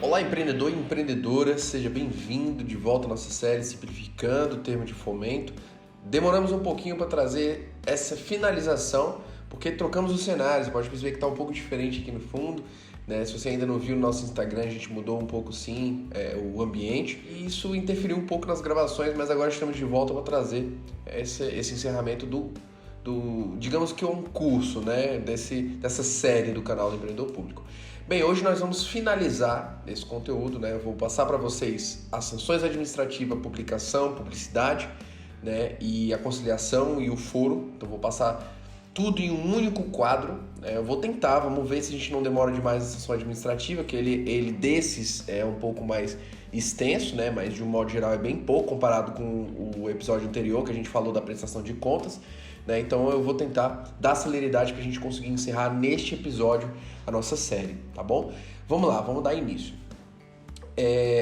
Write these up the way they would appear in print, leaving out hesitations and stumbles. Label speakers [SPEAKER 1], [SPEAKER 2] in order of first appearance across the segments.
[SPEAKER 1] Olá, empreendedor e empreendedora, seja bem-vindo de volta à nossa série Simplificando o Termo de Fomento. Demoramos um pouquinho para trazer essa finalização, porque trocamos os cenários, pode perceber que está um pouco diferente aqui no fundo, né? Se você ainda não viu no nosso Instagram, a gente mudou um pouco sim o ambiente, e isso interferiu um pouco nas gravações, mas agora estamos de volta para trazer esse encerramento digamos que é um curso, né? dessa série do canal do Empreendedor Público. Bem, hoje nós vamos finalizar esse conteúdo, né? Eu vou passar para vocês as sanções administrativas, publicação, publicidade, né? E a conciliação e o foro. Então vou passar tudo em um único quadro. Eu vou tentar, vamos ver se a gente não demora demais a sanção administrativa, que ele desses é um pouco mais extenso, né? Mas de um modo geral é bem pouco comparado com o episódio anterior que a gente falou da prestação de contas. Né? Então eu vou tentar dar celeridade para a gente conseguir encerrar neste episódio a nossa série, tá bom? Vamos lá, vamos dar início.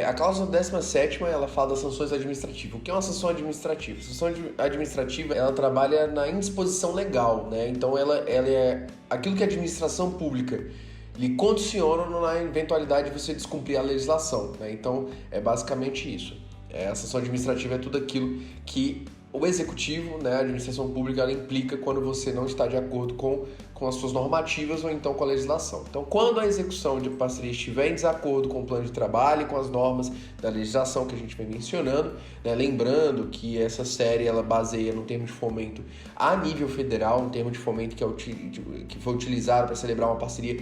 [SPEAKER 1] A cláusula 17ª, ela fala das sanções administrativas. O que é uma sanção administrativa? A sanção administrativa, ela trabalha na indisposição legal, né? Então ela é aquilo que a administração pública lhe condiciona na eventualidade de você descumprir a legislação, né? Então é basicamente isso. A sanção administrativa é tudo aquilo que o executivo, né, a administração pública, ela implica quando você não está de acordo com as suas normativas ou então com a legislação. Então, quando a execução de parceria estiver em desacordo com o plano de trabalho e com as normas da legislação que a gente vem mencionando, né, lembrando que essa série ela baseia no termo de fomento a nível federal, um termo de fomento que foi utilizado para celebrar uma parceria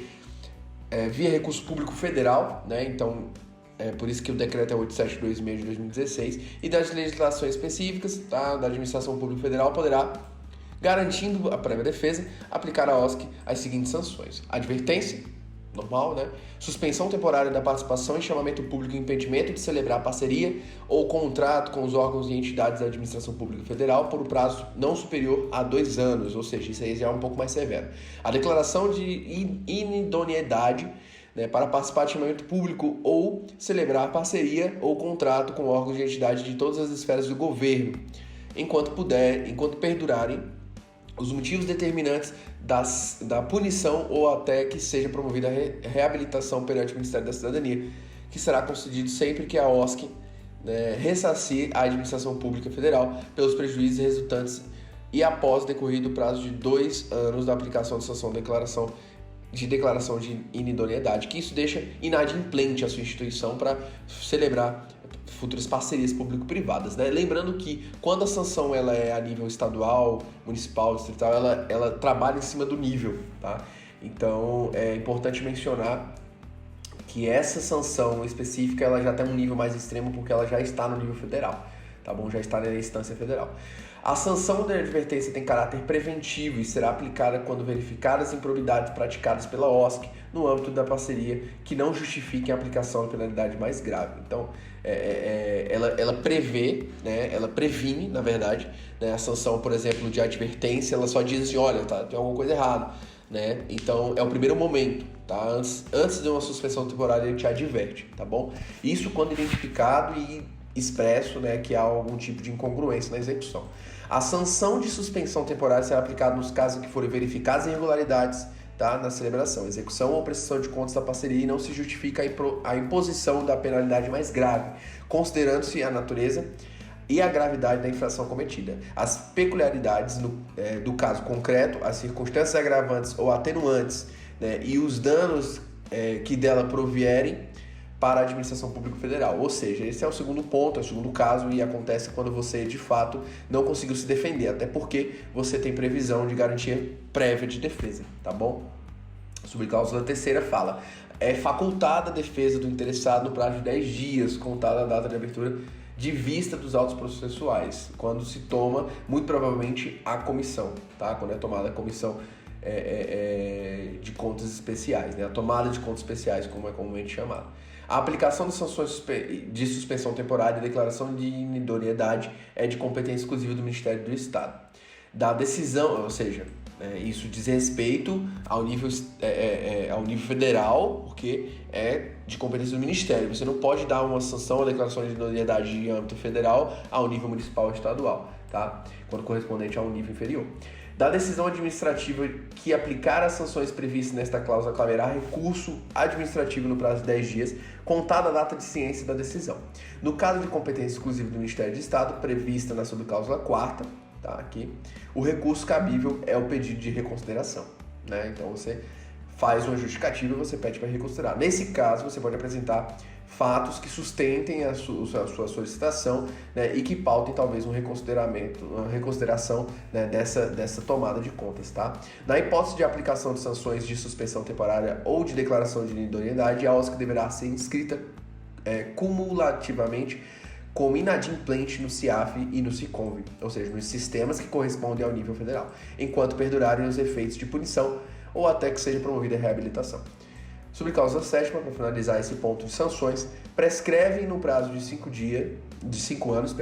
[SPEAKER 1] via recurso público federal, né, então por isso que o decreto é 8726 de 2016, e das legislações específicas, tá, da administração pública federal poderá, garantindo a prévia defesa, aplicar à OSC as seguintes sanções: advertência, normal, né? Suspensão temporária da participação em chamamento público e impedimento de celebrar parceria ou contrato com os órgãos e entidades da administração pública federal por um prazo não superior a 2 anos, ou seja, isso aí já é um pouco mais severo. A declaração de inidoneidade, né, para participar de chamamento público ou celebrar parceria ou contrato com órgãos e entidades de todas as esferas do governo, enquanto perdurarem os motivos determinantes da punição ou até que seja promovida a reabilitação perante o Ministério da Cidadania, que será concedido sempre que a OSC, né, ressarcir a administração pública federal pelos prejuízos resultantes e após decorrido o prazo de 2 anos da aplicação da sanção de declaração de inidoneidade, que isso deixa inadimplente a sua instituição para celebrar futuras parcerias público-privadas, né? Lembrando que quando a sanção ela é a nível estadual, municipal, distrital, ela trabalha em cima do nível, tá? Então é importante mencionar que essa sanção específica ela já tem um nível mais extremo porque ela já está no nível federal, tá bom? Já está na instância federal. A sanção de advertência tem caráter preventivo e será aplicada quando verificadas improbidades praticadas pela OSC no âmbito da parceria que não justifiquem a aplicação de penalidade mais grave. Então, ela prevê, né, ela previne, na verdade, né, a sanção, por exemplo, de advertência, ela só diz assim, olha, tá, tem alguma coisa errada, né? Então, é o primeiro momento, tá? Antes de uma suspensão temporária, ele te adverte, tá bom? Isso quando identificado e expresso, né, que há algum tipo de incongruência na execução. A sanção de suspensão temporária será aplicada nos casos em que forem verificadas irregularidades, tá, na celebração, execução ou prestação de contas da parceria e não se justifica a imposição da penalidade mais grave, considerando-se a natureza e a gravidade da infração cometida, as peculiaridades do caso concreto, as circunstâncias agravantes ou atenuantes, né, e os danos que dela provierem para a administração pública federal. Ou seja, esse é o segundo ponto, é o segundo caso e acontece quando você, de fato, não conseguiu se defender, até porque você tem previsão de garantia prévia de defesa, tá bom? A subcláusula 3ª fala: é facultada a defesa do interessado no prazo de 10 dias, contada a data de abertura de vista dos autos processuais, quando se toma, muito provavelmente, a comissão, tá? Quando é tomada a comissão de contas especiais, né? A tomada de contas especiais, como é comumente chamado. A aplicação de sanções de suspensão temporária e declaração de inidoneidade é de competência exclusiva do Ministério do Estado. Da decisão, ou seja, isso diz respeito ao nível federal, porque é de competência do Ministério. Você não pode dar uma sanção ou declaração de inidoneidade em âmbito federal ao nível municipal ou estadual, tá? Quando correspondente a um nível inferior. Da decisão administrativa que aplicar as sanções previstas nesta cláusula caberá recurso administrativo no prazo de 10 dias, contada a data de ciência da decisão. No caso de competência exclusiva do Ministério de Estado, prevista na subcláusula 4ª, tá, aqui, o recurso cabível é o pedido de reconsideração, né? Então você faz uma justificativa e você pede para reconsiderar. Nesse caso, você pode apresentar fatos que sustentem a sua solicitação, né, e que pautem talvez uma reconsideração, né, dessa tomada de contas, tá? Na hipótese de aplicação de sanções de suspensão temporária ou de declaração de inidoneidade, a OSC deverá ser inscrita cumulativamente como inadimplente no CIAF e no SICONV, ou seja, nos sistemas que correspondem ao nível federal, enquanto perdurarem os efeitos de punição ou até que seja promovida a reabilitação. Subcláusula 7ª, para finalizar esse ponto de sanções, prescrevem no prazo de 5 anos,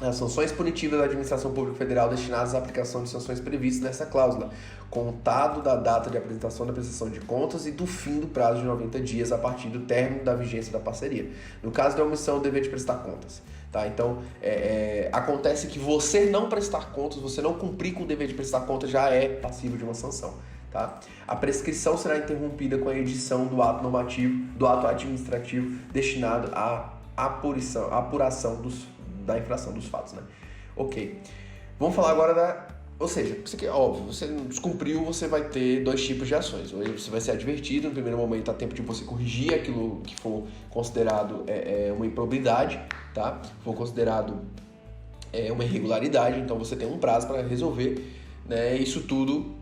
[SPEAKER 1] as sanções punitivas da administração pública federal destinadas à aplicação de sanções previstas nessa cláusula, contado da data de apresentação da prestação de contas e do fim do prazo de 90 dias a partir do término da vigência da parceria. No caso da omissão, o dever de prestar contas. Tá? Então, acontece que você não prestar contas, você não cumprir com o dever de prestar contas, já é passível de uma sanção. Tá? A prescrição será interrompida com a edição do ato normativo, do ato administrativo destinado à apuração da infração dos fatos, né? Ok. Vamos falar agora Ou seja, isso aqui é óbvio, você descumpriu, você vai ter 2 tipos de ações. Ou você vai ser advertido, no primeiro momento há tempo de você corrigir aquilo que for considerado uma improbidade, tá? For considerado uma irregularidade, então você tem um prazo para resolver, né? Isso tudo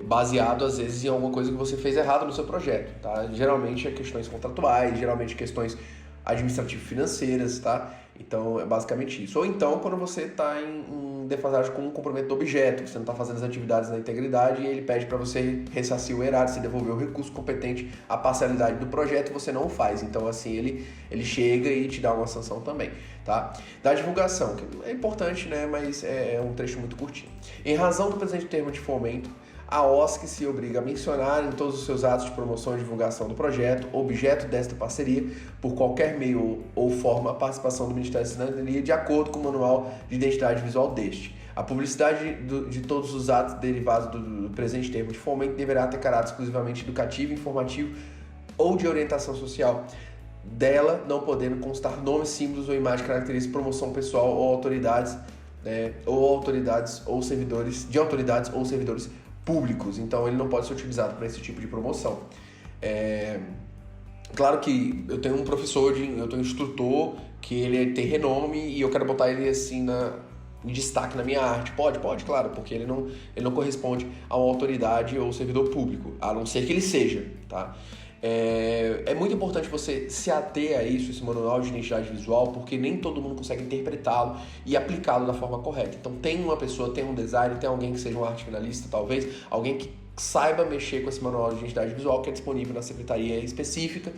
[SPEAKER 1] baseado, às vezes, em alguma coisa que você fez errado no seu projeto, tá? Geralmente é questões contratuais, geralmente questões administrativo-financeiras, tá? Então, é basicamente isso. Ou então, quando você está em defasagem com o comprovimento do objeto, você não está fazendo as atividades na integridade e ele pede para você ressarcir o erário, você devolver o recurso competente à parcialidade do projeto e você não o faz. Então, assim, ele chega e te dá uma sanção também, tá? Da divulgação, que é importante, né? Mas é um trecho muito curtinho. Em razão do presente termo de fomento, a OSC se obriga a mencionar em todos os seus atos de promoção e divulgação do projeto, objeto desta parceria, por qualquer meio ou forma, a participação do Ministério da Cidadania de acordo com o Manual de Identidade Visual deste. A publicidade de todos os atos derivados do presente termo de fomento deverá ter caráter exclusivamente educativo, informativo ou de orientação social, dela não podendo constar nomes, símbolos ou imagens características de promoção pessoal ou autoridades, ou servidores de autoridades ou servidores públicos, então ele não pode ser utilizado para esse tipo de promoção. Claro que eu tenho um professor, eu tenho um instrutor que ele tem renome e eu quero botar ele assim em destaque na minha arte. Pode, claro, porque ele não corresponde a uma autoridade ou servidor público, a não ser que ele seja, tá? É muito importante você se ater a isso, esse manual de identidade visual, porque nem todo mundo consegue interpretá-lo e aplicá-lo da forma correta. Então tem uma pessoa, tem um designer, tem alguém que seja um arte finalista, talvez, alguém que saiba mexer com esse manual de identidade visual, que é disponível na secretaria específica,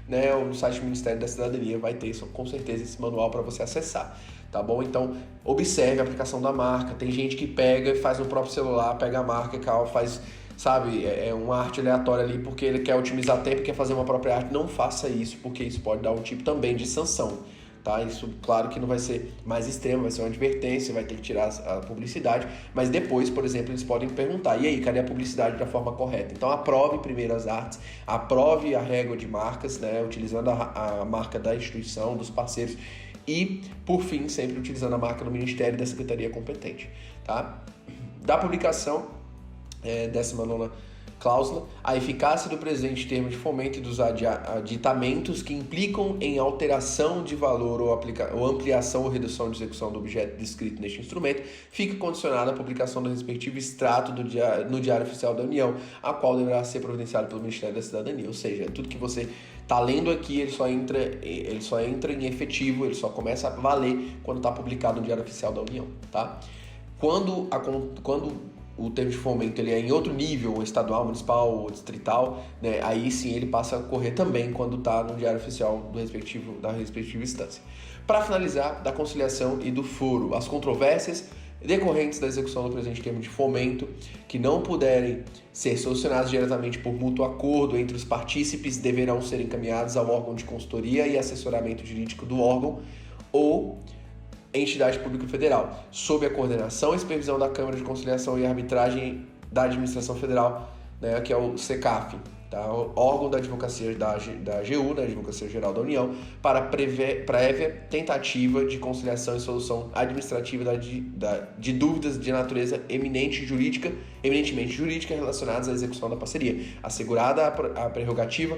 [SPEAKER 1] né, ou no site do Ministério da Cidadania vai ter com certeza esse manual para você acessar, tá bom? Então observe a aplicação da marca. Tem gente que pega e faz no próprio celular, pega a marca e faz, sabe, uma arte aleatória ali porque ele quer otimizar tempo e quer fazer uma própria arte. Não faça isso, porque isso pode dar um tipo também de sanção, tá? Isso, claro que não vai ser mais extremo, vai ser uma advertência, vai ter que tirar a publicidade, mas depois, por exemplo, eles podem perguntar, e aí, cadê a publicidade da forma correta? Então, aprove primeiro as artes, aprove a régua de marcas, né, utilizando a marca da instituição, dos parceiros, e, por fim, sempre utilizando a marca do Ministério e da Secretaria competente, tá? Da publicação, 19ª cláusula, a eficácia do presente termo de fomento e dos aditamentos que implicam em alteração de valor ou ampliação ou redução de execução do objeto descrito neste instrumento fica condicionada à publicação do respectivo extrato no Diário Oficial da União, a qual deverá ser providenciado pelo Ministério da Cidadania. Ou seja, tudo que você está lendo aqui, ele só entra em efetivo, ele só começa a valer quando está publicado no Diário Oficial da União, tá? Quando o termo de fomento ele é em outro nível, estadual, municipal ou distrital, né, aí sim ele passa a correr também quando está no Diário Oficial da respectiva instância. Para finalizar, da conciliação e do foro, as controvérsias decorrentes da execução do presente termo de fomento, que não puderem ser solucionadas diretamente por mútuo acordo entre os partícipes, deverão ser encaminhadas ao órgão de consultoria e assessoramento jurídico do órgão ou entidade pública federal, sob a coordenação e supervisão da Câmara de Conciliação e Arbitragem da Administração Federal, né, que é o CECAF, tá? O órgão da advocacia da AGU, da Advocacia Geral da União, para prévia tentativa de conciliação e solução administrativa de dúvidas de natureza eminentemente jurídica relacionadas à execução da parceria, assegurada a prerrogativa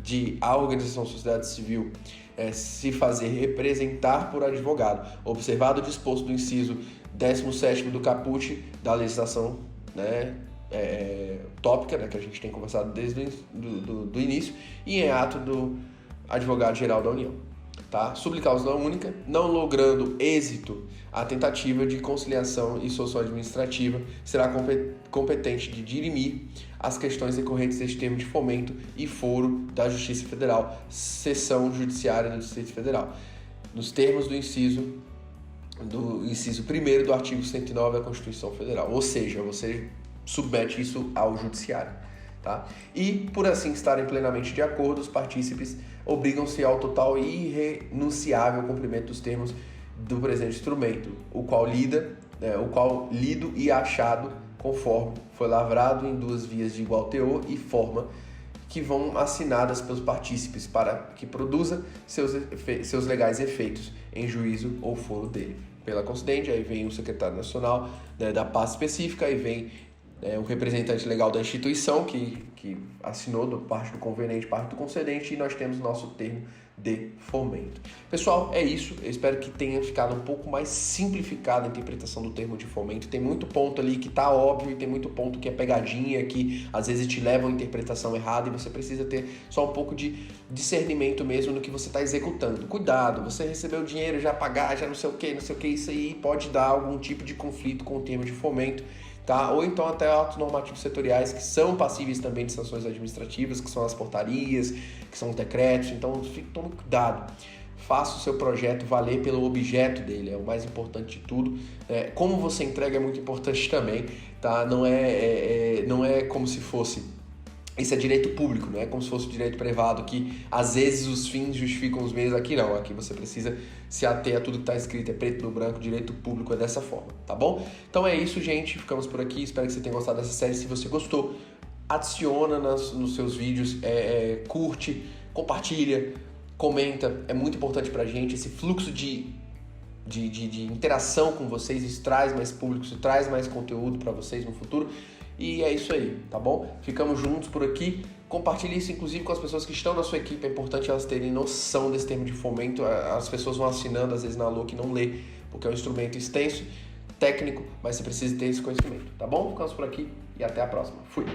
[SPEAKER 1] de a organização da sociedade civil se fazer representar por advogado, observado o disposto do inciso 17º do caput da legislação, né, tópica, né, que a gente tem conversado desde do início, e em ato do advogado-geral da União. Tá? Subcláusula única, não logrando êxito a tentativa de conciliação e solução administrativa, será competente de dirimir as questões decorrentes deste termo de fomento e foro da Justiça Federal, seção judiciária do Distrito Federal, nos termos do inciso 1º do artigo 109 da Constituição Federal. Ou seja, você submete isso ao judiciário. Tá? E, por assim estarem plenamente de acordo, os partícipes obrigam-se ao total e irrenunciável cumprimento dos termos do presente instrumento, o qual lido e achado conforme foi lavrado em duas vias de igual teor e forma, que vão assinadas pelos partícipes para que produza seus legais efeitos em juízo ou foro dele. Pela concedente, aí vem o secretário nacional, né, da pasta específica, aí vem o representante legal da instituição que assinou parte do conveniente, parte do concedente, e nós temos o nosso termo de fomento. Pessoal, é isso. Eu espero que tenha ficado um pouco mais simplificada a interpretação do termo de fomento. Tem muito ponto ali que tá óbvio e tem muito ponto que é pegadinha, que às vezes te leva a uma interpretação errada e você precisa ter só um pouco de discernimento mesmo no que você está executando. Cuidado, você recebeu o dinheiro, já pagar, já não sei o que, isso aí pode dar algum tipo de conflito com o termo de fomento. Tá? Ou então até atos normativos setoriais que são passíveis também de sanções administrativas, que são as portarias, que são os decretos. Então tome cuidado, faça o seu projeto valer pelo objeto dele, é o mais importante de tudo. Como você entrega é muito importante também, tá? Não é como se fosse... Isso é direito público, não é como se fosse direito privado, que às vezes os fins justificam os meios. Aqui não, aqui você precisa se ater a tudo que está escrito, é preto no branco, direito público é dessa forma, tá bom? Então é isso, gente, ficamos por aqui, espero que você tenha gostado dessa série. Se você gostou, adiciona nos seus vídeos, curte, compartilha, comenta, é muito importante pra gente. Esse fluxo de interação com vocês, isso traz mais público, isso traz mais conteúdo para vocês no futuro. E é isso aí, tá bom? Ficamos juntos por aqui. Compartilhe isso, inclusive, com as pessoas que estão na sua equipe. É importante elas terem noção desse termo de fomento. As pessoas vão assinando, às vezes, na LOA que não lê, porque é um instrumento extenso, técnico, mas você precisa ter esse conhecimento, tá bom? Ficamos por aqui e até a próxima. Fui!